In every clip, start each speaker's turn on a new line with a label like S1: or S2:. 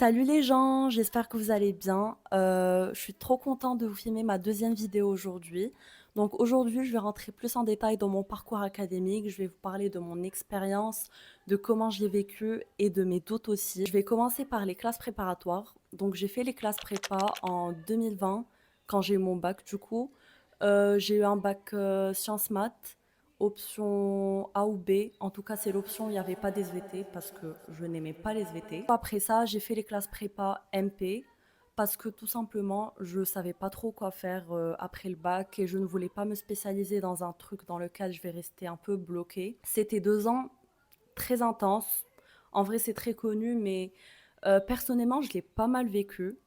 S1: Salut les gens, j'espère que vous allez bien. Je suis trop contente de vous filmer ma deuxième vidéo aujourd'hui. Donc aujourd'hui, je vais rentrer plus en détail dans mon parcours académique. Je vais vous parler de mon expérience, de comment je l'ai vécu et de mes doutes aussi. Je vais commencer par les classes préparatoires. Donc j'ai fait les classes prépa en 2020 quand j'ai eu mon bac du coup. J'ai eu un bac sciences maths, option A ou B. En tout cas, c'est l'option où il n'y avait pas des SVT parce que je n'aimais pas les SVT. Après ça, j'ai fait les classes prépa MP parce que tout simplement, je savais pas trop quoi faire après le bac et je ne voulais pas me spécialiser dans un truc dans lequel je vais rester un peu bloquée. C'était 2 ans très intenses. En vrai, c'est très connu, mais personnellement, je l'ai pas mal vécu.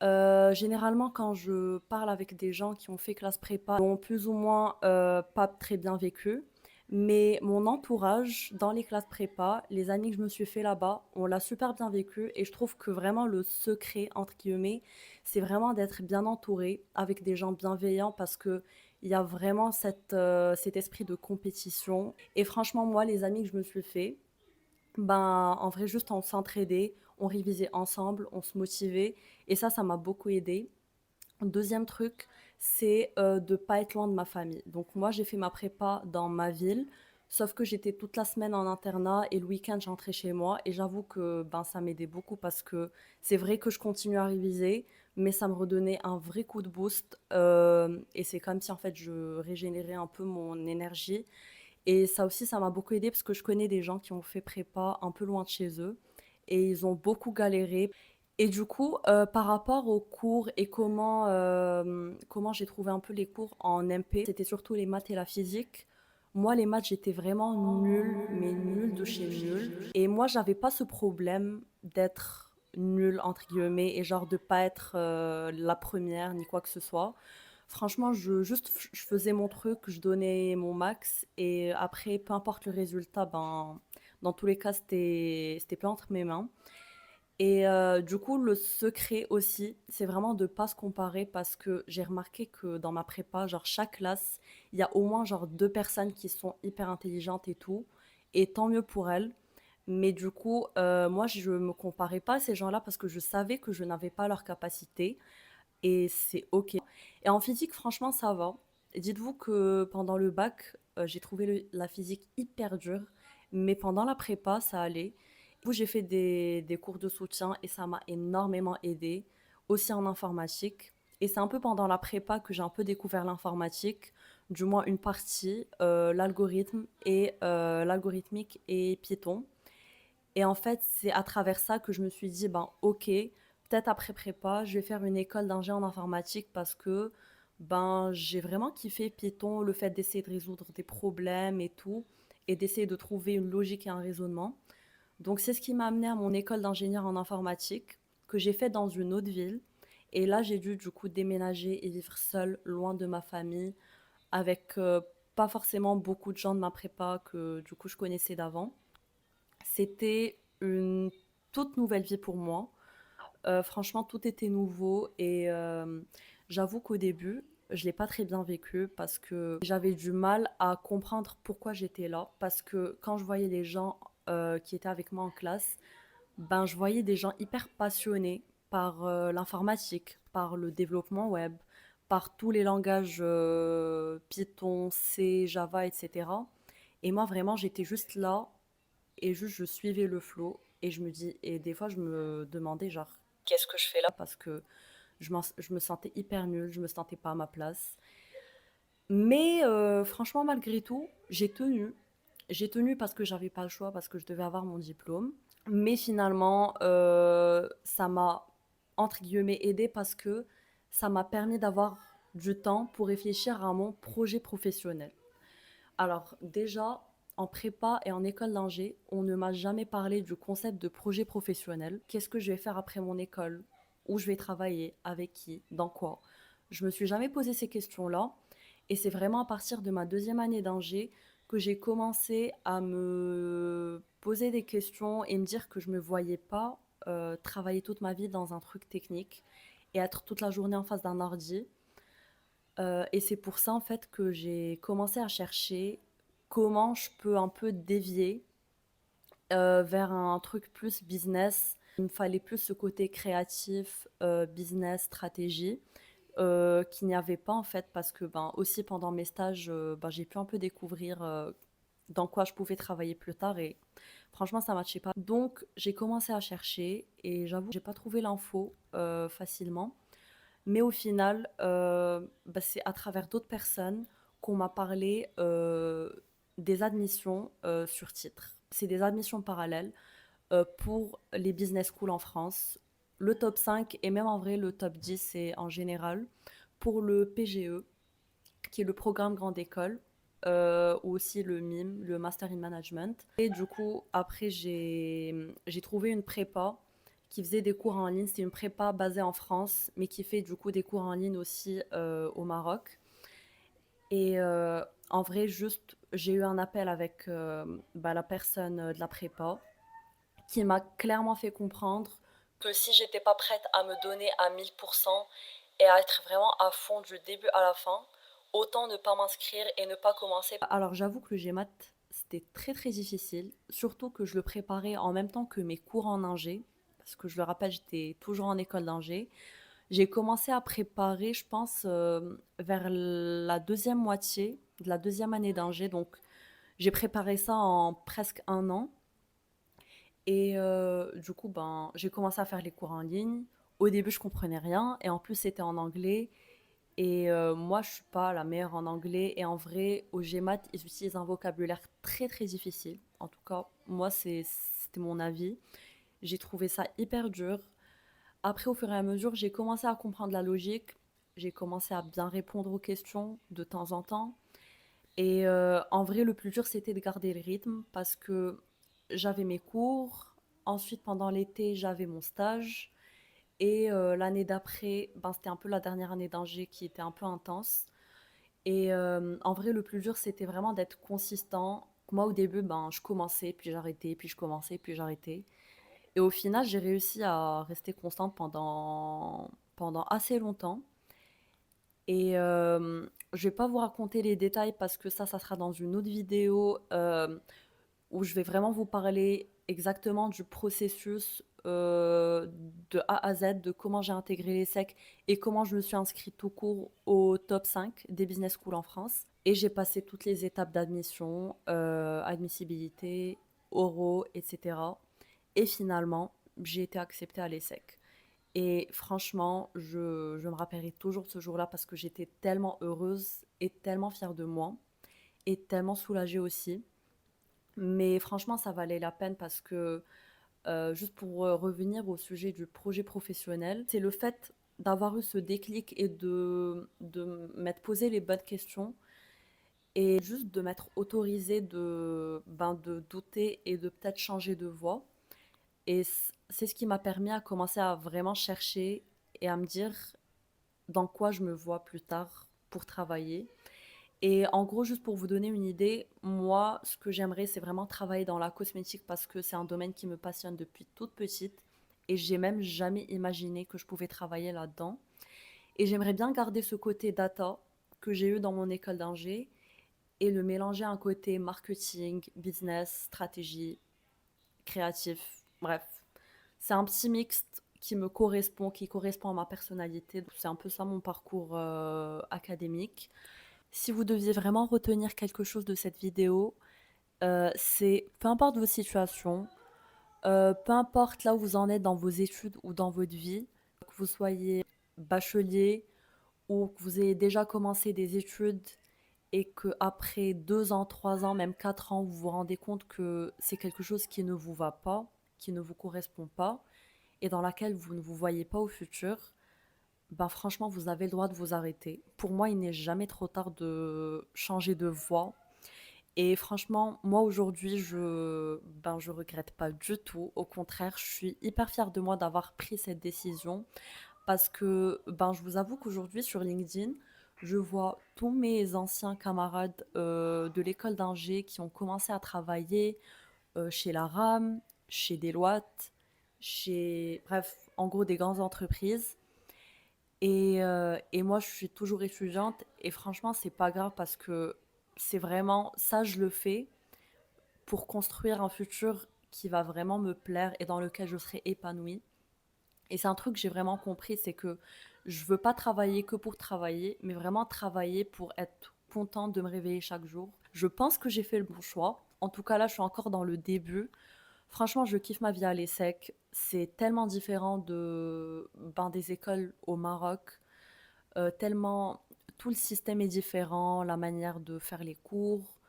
S1: Généralement, quand je parle avec des gens qui ont fait classe prépa, ils ont plus ou moins pas très bien vécu. Mais mon entourage dans les classes prépa, les amis que je me suis fait là-bas, on l'a super bien vécu. Et je trouve que vraiment le secret, entre guillemets, c'est vraiment d'être bien entouré avec des gens bienveillants parce que il y a vraiment cet esprit de compétition. Et franchement, moi, les amis que je me suis fait, ben, en vrai, juste on s'entraidait, on révisait ensemble, on se motivait. Et ça m'a beaucoup aidé. Deuxième truc, c'est de pas être loin de ma famille. Donc moi, j'ai fait ma prépa dans ma ville, sauf que j'étais toute la semaine en internat et le week-end, j'entrais chez moi. Et j'avoue que ben, ça m'aidait beaucoup parce que c'est vrai que je continue à réviser, mais ça me redonnait un vrai coup de boost. Et c'est comme si en fait je régénérais un peu mon énergie. Et ça aussi, ça m'a beaucoup aidé parce que je connais des gens qui ont fait prépa un peu loin de chez eux et ils ont beaucoup galéré. Et du coup, par rapport aux cours et comment j'ai trouvé un peu les cours en MP, c'était surtout les maths et la physique. Moi, les maths, j'étais vraiment nulle, mais nulle de chez nulle. Et moi, j'avais pas ce problème d'être nulle, entre guillemets, et genre de pas être la première ni quoi que ce soit. Franchement, je faisais mon truc, je donnais mon max, et après, peu importe le résultat, ben, dans tous les cas, c'était pas entre mes mains. Et du coup, le secret aussi, c'est vraiment de pas se comparer parce que j'ai remarqué que dans ma prépa, genre chaque classe, il y a au moins genre 2 personnes qui sont hyper intelligentes et tout. Et tant mieux pour elles. Mais du coup, moi, je me comparais pas à ces gens-là parce que je savais que je n'avais pas leur capacité. Et c'est OK. Et en physique, franchement, ça va. Dites-vous que pendant le bac, j'ai trouvé la physique hyper dure. Mais pendant la prépa, ça allait. Du coup, j'ai fait des cours de soutien et ça m'a énormément aidé, aussi en informatique. Et c'est un peu pendant la prépa que j'ai un peu découvert l'informatique, du moins une partie, l'algorithmique et Python. Et en fait, c'est à travers ça que je me suis dit, ben ok, peut-être après prépa, je vais faire une école d'ingé en informatique parce que ben j'ai vraiment kiffé Python, le fait d'essayer de résoudre des problèmes et tout, et d'essayer de trouver une logique et un raisonnement. Donc c'est ce qui m'a amené à mon école d'ingénieur en informatique, que j'ai fait dans une autre ville. Et là, j'ai dû du coup déménager et vivre seule, loin de ma famille, avec pas forcément beaucoup de gens de ma prépa que du coup je connaissais d'avant. C'était une toute nouvelle vie pour moi. Franchement, tout était nouveau et j'avoue qu'au début, je l'ai pas très bien vécu parce que j'avais du mal à comprendre pourquoi j'étais là. Parce que quand je voyais les gens qui étaient avec moi en classe, ben je voyais des gens hyper passionnés par l'informatique, par le développement web, par tous les langages Python, C, Java, etc. Et moi, vraiment, j'étais juste là et juste je suivais le flow et des fois je me demandais genre qu'est-ce que je fais là parce que je me sentais hyper nulle, je me sentais pas à ma place. Mais franchement malgré tout, j'ai tenu. J'ai tenu parce que j'avais pas le choix, parce que je devais avoir mon diplôme. Mais finalement, ça m'a entre guillemets aidé parce que ça m'a permis d'avoir du temps pour réfléchir à mon projet professionnel. Alors déjà, en prépa et en école d'ingé, on ne m'a jamais parlé du concept de projet professionnel. Qu'est-ce que je vais faire après mon école? Où je vais travailler? Avec qui? Dans quoi? Je me suis jamais posé ces questions-là. Et c'est vraiment à partir de ma deuxième année d'ingé que j'ai commencé à me poser des questions et me dire que je me voyais pas travailler toute ma vie dans un truc technique et être toute la journée en face d'un ordi. Et c'est pour ça en fait que j'ai commencé à chercher comment je peux un peu dévier vers un truc plus business Il me fallait plus ce côté créatif, business, stratégie, qu'il n'y avait pas en fait parce que ben, aussi pendant mes stages, ben, j'ai pu un peu découvrir dans quoi je pouvais travailler plus tard et franchement ça matchait pas. Donc j'ai commencé à chercher et j'avoue que j'ai pas trouvé l'info facilement. Mais au final, bah, c'est à travers d'autres personnes qu'on m'a parlé des admissions sur titre. C'est des admissions parallèles pour les business schools en France. Le top 5 et même en vrai le top 10 c'est en général pour le PGE, qui est le programme Grande École, ou aussi le MIM, le Master in Management. Et du coup, après, j'ai trouvé une prépa qui faisait des cours en ligne. C'était une prépa basée en France, mais qui fait du coup des cours en ligne aussi au Maroc. Et en vrai, juste, j'ai eu un appel avec bah, la personne de la prépa qui m'a clairement fait comprendre que si j'étais pas prête à me donner à 1000% et à être vraiment à fond du début à la fin, autant ne pas m'inscrire et ne pas commencer. Alors j'avoue que le GMAT, c'était très très difficile, surtout que je le préparais en même temps que mes cours en ingé, parce que je le rappelle, j'étais toujours en école d'ingé. J'ai commencé à préparer, je pense, vers la deuxième moitié de la deuxième année d'ingé, donc j'ai préparé ça en presque un an. Et du coup, ben, j'ai commencé à faire les cours en ligne. Au début, je comprenais rien. Et en plus, c'était en anglais. Et moi, je suis pas la meilleure en anglais. Et en vrai, au GMAT, ils utilisent un vocabulaire très, très difficile. En tout cas, moi, c'était mon avis. J'ai trouvé ça hyper dur. Après, au fur et à mesure, j'ai commencé à comprendre la logique. J'ai commencé à bien répondre aux questions de temps en temps. Et en vrai, le plus dur, c'était de garder le rythme parce que j'avais mes cours. Ensuite, pendant l'été, j'avais mon stage. Et l'année d'après, ben, c'était un peu la dernière année d'ingé qui était un peu intense. Et en vrai, le plus dur, c'était vraiment d'être consistant. Moi, au début, ben, je commençais, puis j'arrêtais, puis je commençais, puis j'arrêtais. Et au final, j'ai réussi à rester constante pendant assez longtemps. Et je vais pas vous raconter les détails parce que ça sera dans une autre vidéo où je vais vraiment vous parler exactement du processus de A à Z, de comment j'ai intégré les SEC et comment je me suis inscrite tout court au top 5 des business schools en France. Et j'ai passé toutes les étapes d'admission, admissibilité, oraux, etc. Et finalement, j'ai été acceptée à l'ESSEC. Et franchement, je me rappellerai toujours de ce jour-là parce que j'étais tellement heureuse et tellement fière de moi et tellement soulagée aussi. Mais franchement, ça valait la peine parce que, juste pour revenir au sujet du projet professionnel, c'est le fait d'avoir eu ce déclic et de m'être posé les bonnes questions et juste de m'être autorisée ben, de douter et de peut-être changer de voie. Et c'est ce qui m'a permis à commencer à vraiment chercher et à me dire dans quoi je me vois plus tard pour travailler. Et en gros, juste pour vous donner une idée, moi, ce que j'aimerais, c'est vraiment travailler dans la cosmétique parce que c'est un domaine qui me passionne depuis toute petite. Et j'ai même jamais imaginé que je pouvais travailler là-dedans. Et j'aimerais bien garder ce côté data que j'ai eu dans mon école d'ingé et le mélanger à un côté marketing, business, stratégie, créatif. Bref, c'est un petit mixte qui me correspond, qui correspond à ma personnalité. C'est un peu ça mon parcours académique. Si vous deviez vraiment retenir quelque chose de cette vidéo, c'est peu importe vos situations, peu importe là où vous en êtes dans vos études ou dans votre vie, que vous soyez bachelier ou que vous ayez déjà commencé des études et que après 2 ans, 3 ans, même 4 ans, vous vous rendez compte que c'est quelque chose qui ne vous va pas, qui ne vous correspond pas et dans laquelle vous ne vous voyez pas au futur, ben franchement, vous avez le droit de vous arrêter. Pour moi, il n'est jamais trop tard de changer de voie. Et franchement, moi aujourd'hui, je regrette pas du tout. Au contraire, je suis hyper fière de moi d'avoir pris cette décision parce que ben, je vous avoue qu'aujourd'hui sur LinkedIn, je vois tous mes anciens camarades de l'école d'ingé qui ont commencé à travailler chez la RAM, chez Deloitte, bref, en gros des grandes entreprises. Et moi, je suis toujours étudiante et franchement, c'est pas grave parce que c'est vraiment ça, je le fais pour construire un futur qui va vraiment me plaire et dans lequel je serai épanouie. Et c'est un truc que j'ai vraiment compris, c'est que je veux pas travailler que pour travailler, mais vraiment travailler pour être contente de me réveiller chaque jour. Je pense que j'ai fait le bon choix. En tout cas, là, je suis encore dans le début. Franchement, je kiffe ma vie à l'ESSEC. C'est tellement différent des écoles au Maroc. Tellement tout le système est différent, la manière de faire les cours,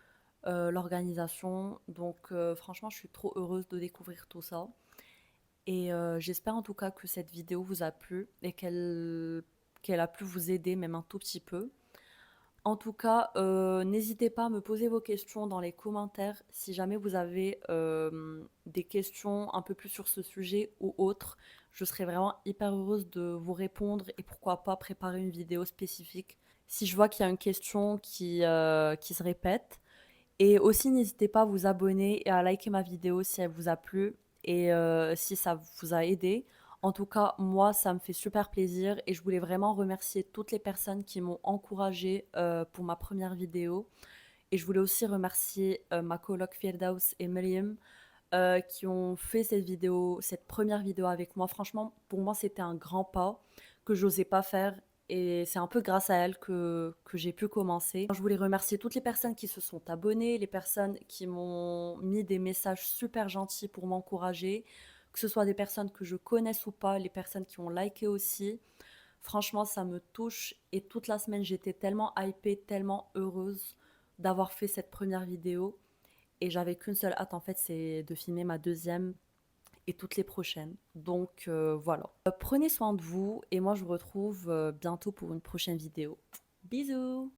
S1: l'organisation. Donc, franchement, je suis trop heureuse de découvrir tout ça. Et j'espère en tout cas que cette vidéo vous a plu et qu'elle a pu vous aider même un tout petit peu. En tout cas, n'hésitez pas à me poser vos questions dans les commentaires si jamais vous avez des questions un peu plus sur ce sujet ou autre. Je serais vraiment hyper heureuse de vous répondre et pourquoi pas préparer une vidéo spécifique si je vois qu'il y a une question qui se répète. Et aussi, n'hésitez pas à vous abonner et à liker ma vidéo si elle vous a plu et si ça vous a aidé. En tout cas, moi, ça me fait super plaisir et je voulais vraiment remercier toutes les personnes qui m'ont encouragée pour ma première vidéo. Et je voulais aussi remercier ma coloc Firdaus et Miriam qui ont fait cette vidéo, cette première vidéo avec moi. Franchement, pour moi, c'était un grand pas que j'osais pas faire. Et c'est un peu grâce à elles que j'ai pu commencer. Je voulais remercier toutes les personnes qui se sont abonnées, les personnes qui m'ont mis des messages super gentils pour m'encourager, que ce soit des personnes que je connaisse ou pas, les personnes qui ont liké aussi. Franchement, ça me touche. Et toute la semaine, j'étais tellement hypée, tellement heureuse d'avoir fait cette première vidéo. Et j'avais qu'une seule hâte, en fait, c'est de filmer ma deuxième et toutes les prochaines. Donc voilà. Prenez soin de vous et moi je vous retrouve bientôt pour une prochaine vidéo. Bisous!